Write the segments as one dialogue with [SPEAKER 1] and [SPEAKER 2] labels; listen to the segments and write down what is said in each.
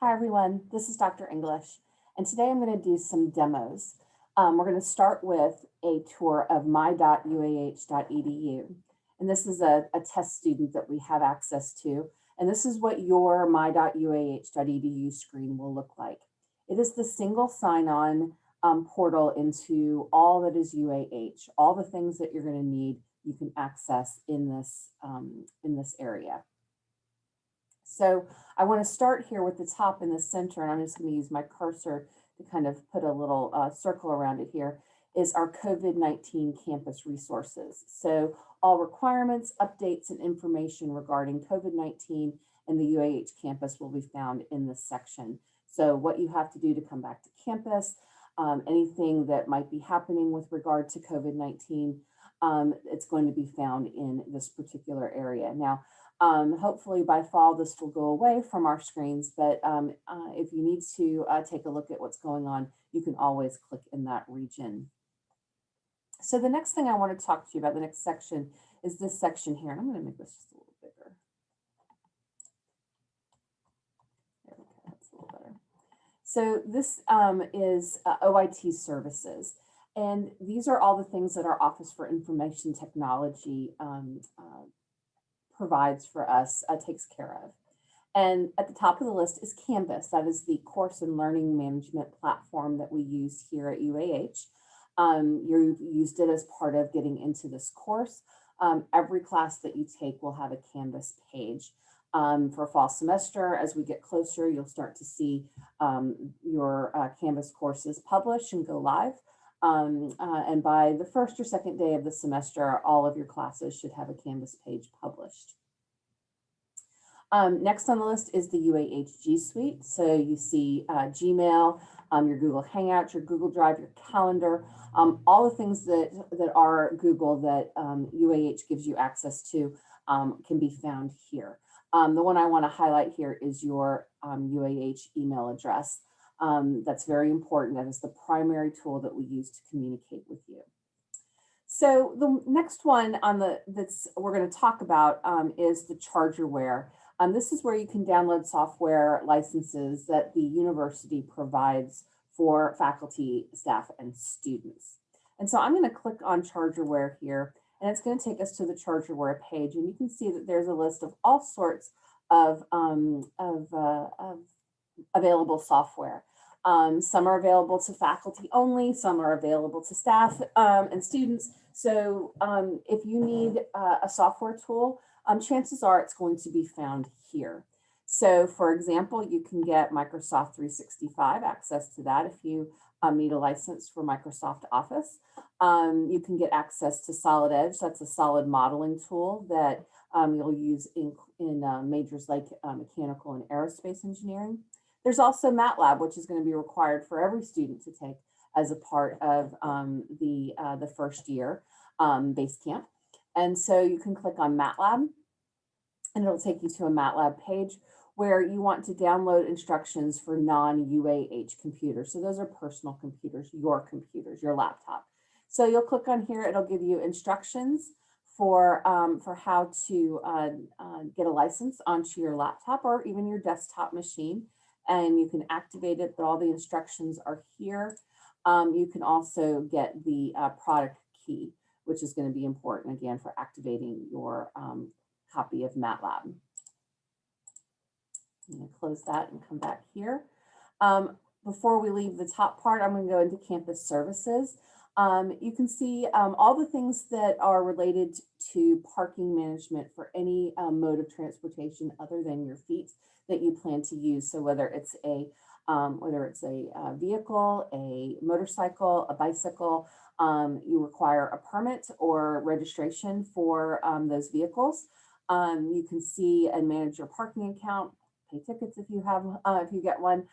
[SPEAKER 1] Hi everyone, this is Dr. English, and today I'm going to do some demos. We're going to start with a tour of my.uah.edu, and this is a test student that we have access to, and this is what your my.uah.edu screen will look like. It is the single sign-on portal into all that is UAH. All the things that you're going to need, you can access in this area. So I want to start here with the top in the center, and I'm just going to use my cursor to kind of put a little circle around it here, is our COVID-19 campus resources. So all requirements, updates, and information regarding COVID-19 and the UAH campus will be found in this section. So what you have to do to come back to campus, anything that might be happening with regard to COVID-19, it's going to be found in this particular area. Now, hopefully by fall, this will go away from our screens, but if you need to take a look at what's going on, you can always click in that region. So the next thing I want to talk to you about, the next section, is this section here. And I'm going to make this just a little bigger. There we go, that's a little better. So this is OIT services. And these are all the things that our Office for Information Technology provides for us, takes care of. And at the top of the list is Canvas. That is the course and learning management platform that we use here at UAH. You've used it as part of getting into this course. Every class that you take will have a Canvas page. For fall semester, as we get closer, you'll start to see your Canvas courses publish and go live. And by the first or second day of the semester, all of your classes should have a Canvas page published. Next on the list is the UAH G Suite. So you see Gmail, your Google Hangouts, your Google Drive, your calendar, all the things that are Google that UAH gives you access to can be found here. The one I want to highlight here is your UAH email address. That's very important. That is the primary tool that we use to communicate with you. So the next one on that's we're going to talk about is the Chargerware. This is where you can download software licenses that the university provides for faculty, staff, and students. And so I'm going to click on Chargerware here, and it's going to take us to the Chargerware page, and you can see that there's a list of all sorts of available software. Some are available to faculty only, some are available to staff and students. So if you need a software tool, chances are it's going to be found here. So for example, you can get Microsoft 365, access to that if you need a license for Microsoft Office. You can get access to Solid Edge. That's a solid modeling tool that you'll use in majors like mechanical and aerospace engineering. There's also MATLAB, which is going to be required for every student to take as a part of the first year base camp. And so you can click on MATLAB, and it'll take you to a MATLAB page where you want to download instructions for non-UAH computers. So those are personal computers, your laptop. So you'll click on here, it'll give you instructions for how to get a license onto your laptop or even your desktop machine. And you can activate it, but all the instructions are here. You can also get the product key, which is going to be important again for activating your copy of MATLAB. I'm going to close that and come back here. Before we leave the top part, I'm going to go into campus services. You can see all the things that are related to parking management for any mode of transportation other than your feet that you plan to use. So whether it's a vehicle, a motorcycle, a bicycle, you require a permit or registration for those vehicles. You can see and manage your parking account, pay tickets if you have, if you get one.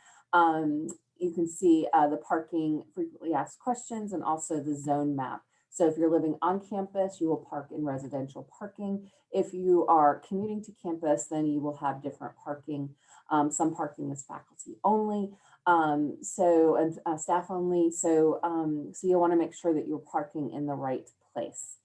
[SPEAKER 1] You can see the parking frequently asked questions and also the zone map. So if you're living on campus, you will park in residential parking. If you are commuting to campus, then you will have different parking. Some parking is faculty only, and staff only. So, so you'll want to make sure that you're parking in the right place.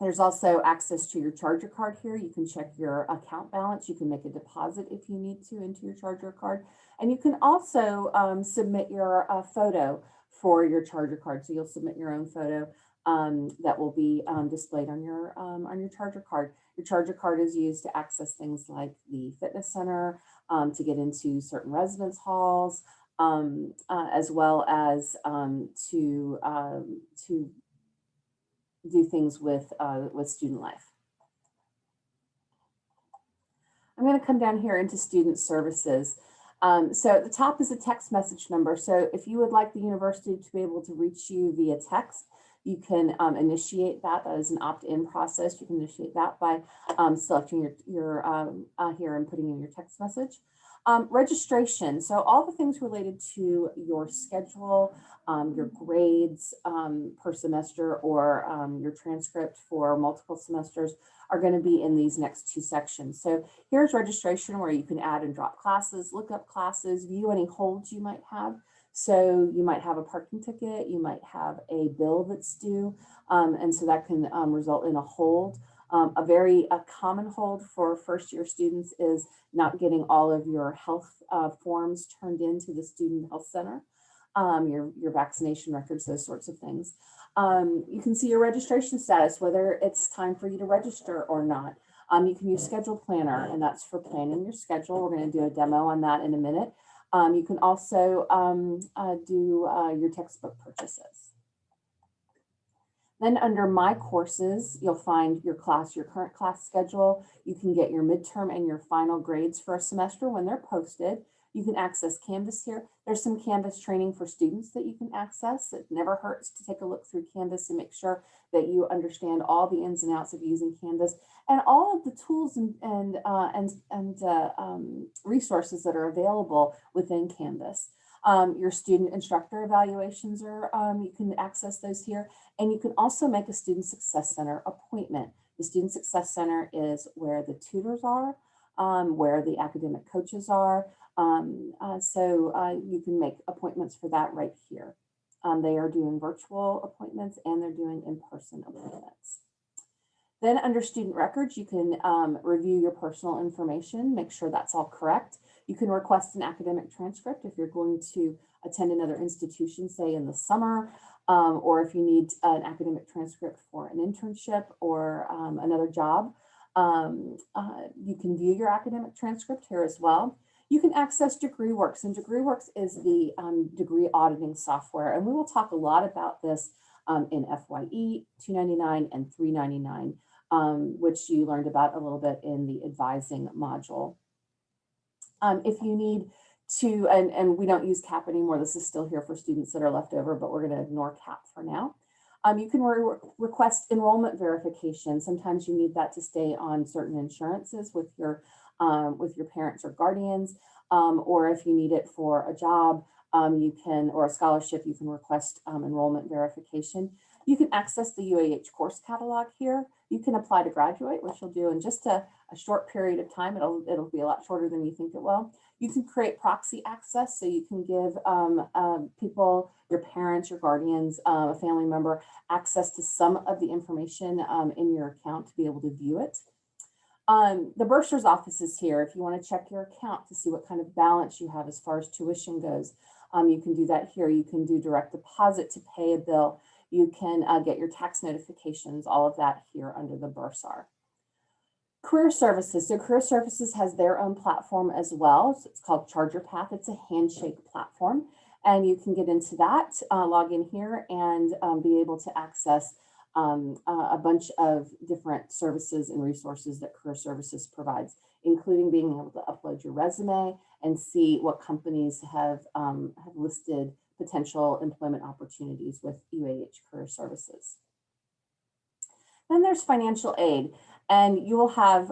[SPEAKER 1] There's also access to your charger card here. You can check your account balance. You can make a deposit if you need to into your charger card. And you can also submit your photo for your charger card. So you'll submit your own photo that will be displayed on your charger card. Your charger card is used to access things like the fitness center, to get into certain residence halls, as well as to do things with student life. I'm going to come down here into student services. So at the top is a text message number. So if you would like the university to be able to reach you via text, you can initiate that. That is an opt-in process. You can initiate that by selecting your here and putting in your text message. Registration. So all the things related to your schedule, your grades per semester, or your transcript for multiple semesters are going to be in these next two sections. So here's registration, where you can add and drop classes, look up classes, view any holds you might have. So you might have a parking ticket, you might have a bill that's due, and so that can result in a hold. A very common hold for first year students is not getting all of your health forms turned into the student health center, your vaccination records, those sorts of things. You can see your registration status, whether it's time for you to register or not. You can use Schedule Planner, and that's for planning your schedule. We're going to do a demo on that in a minute. You can also do your textbook purchases. Then under My Courses, you'll find your current class schedule. You can get your midterm and your final grades for a semester when they're posted. You can access Canvas here. There's some Canvas training for students that you can access. It never hurts to take a look through Canvas and make sure that you understand all the ins and outs of using Canvas and all of the tools and resources that are available within Canvas. Your student instructor evaluations are, you can access those here. And you can also make a Student Success Center appointment. The Student Success Center is where the tutors are, where the academic coaches are. So you can make appointments for that right here. They are doing virtual appointments and they're doing in-person appointments. Then under student records, you can review your personal information, make sure that's all correct. You can request an academic transcript if you're going to attend another institution, say in the summer, or if you need an academic transcript for an internship or another job. You can view your academic transcript here as well. You can access DegreeWorks, and DegreeWorks is the degree auditing software, and we will talk a lot about this in FYE 299 and 399, which you learned about a little bit in the advising module. If you need to, and we don't use CAP anymore, this is still here for students that are left over, but we're going to ignore CAP for now. You can request enrollment verification. Sometimes you need that to stay on certain insurances with your parents or guardians, or if you need it for a job, you can, or a scholarship, you can request enrollment verification. You can access the UAH course catalog here. You can apply to graduate, which you'll do in just a short period of time. It'll be a lot shorter than you think it will. You can create proxy access, so you can give people, your parents, your guardians, a family member, access to some of the information in your account to be able to view it. The bursar's office is here if you want to check your account to see what kind of balance you have as far as tuition goes. You can do that here. You can do direct deposit to pay a bill. You can get your tax notifications, all of that here under the bursar. Career Services. So Career Services has their own platform as well. So it's called Charger Path. It's a handshake platform. And you can get into that, log in here, and be able to access a bunch of different services and resources that Career Services provides, including being able to upload your resume and see what companies have listed potential employment opportunities with UAH Career Services. Then there's financial aid, and you will have,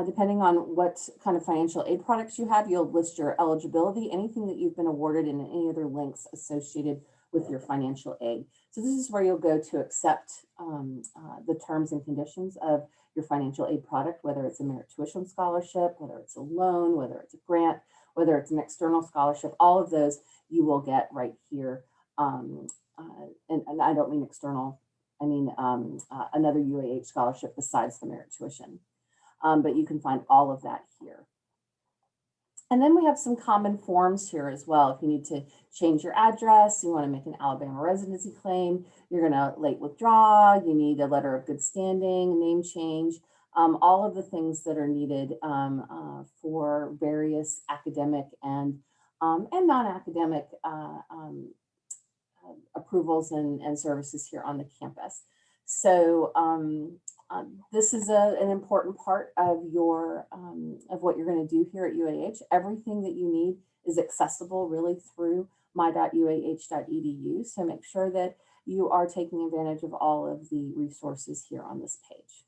[SPEAKER 1] depending on what kind of financial aid products you have, you'll list your eligibility, anything that you've been awarded, and any other links associated with your financial aid. So this is where you'll go to accept the terms and conditions of your financial aid product, whether it's a merit tuition scholarship, whether it's a loan, whether it's a grant, whether it's an external scholarship. All of those you will get right here. And I don't mean external another UAH scholarship besides the merit tuition. But you can find all of that here. And then we have some common forms here as well. If you need to change your address, you want to make an Alabama residency claim, you're going to late withdraw, you need a letter of good standing, name change, all of the things that are needed for various academic and non-academic approvals and services here on the campus. So this is an important part of your of what you're going to do here at UAH. Everything that you need is accessible really through my.uah.edu. So make sure that you are taking advantage of all of the resources here on this page.